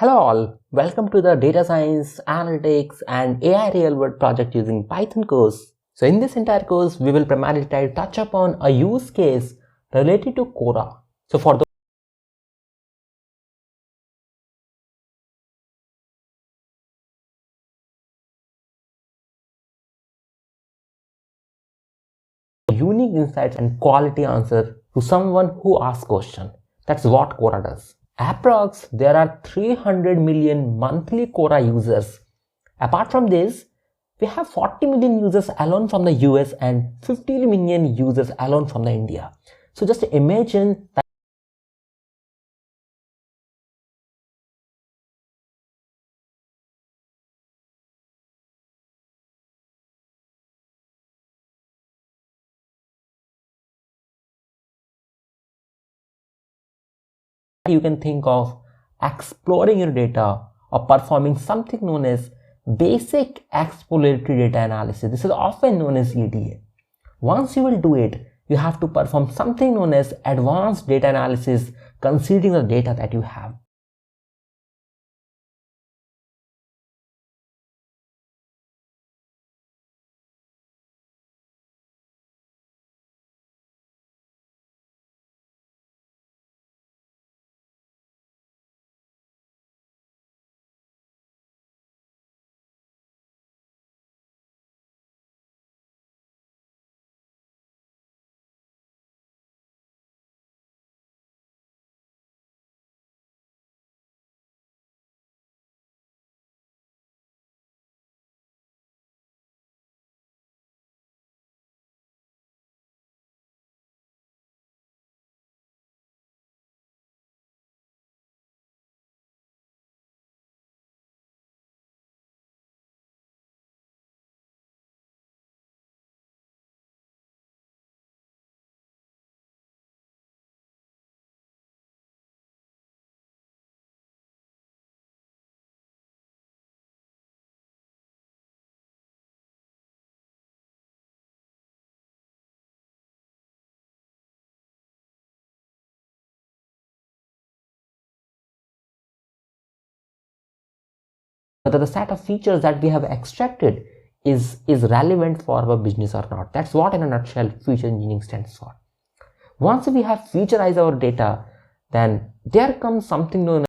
Hello all, welcome to the Data Science, Analytics and AI Real World project using Python course. So in this entire course, we will primarily try to touch upon a use case related to Quora. So for the unique insights and quality answer to someone who asks question. That's what Quora does. Approx, there are 300 million monthly Quora users. Apart from this, we have 40 million users alone from the US and 50 million users alone from the India. So just imagine that you can think of exploring your data or performing something known as basic exploratory data analysis. This is often known as EDA. Once you will do it, you have to perform something known as advanced data analysis considering the data that you have. Whether the set of features that we have extracted is relevant for our business or not. That's what in a nutshell feature engineering stands for. Once we have featureized our data, then there comes something known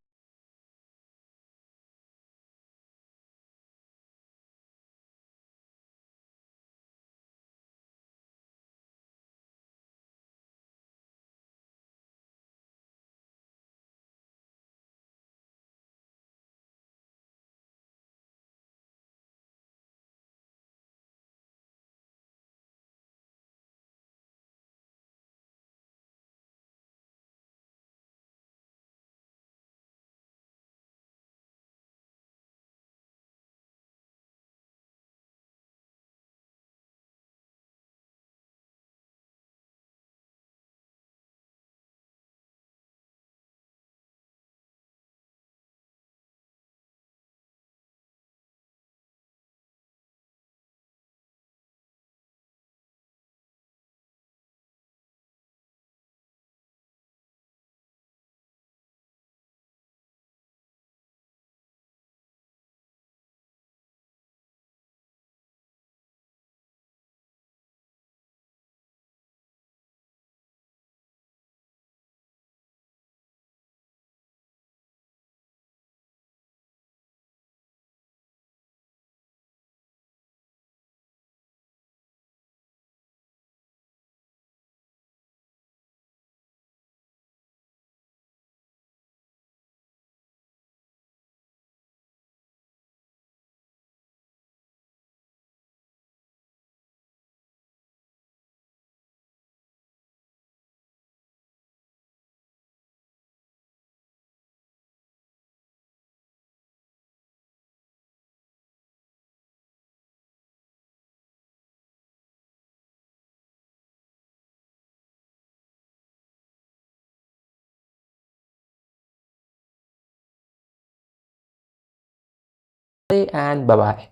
and bye bye.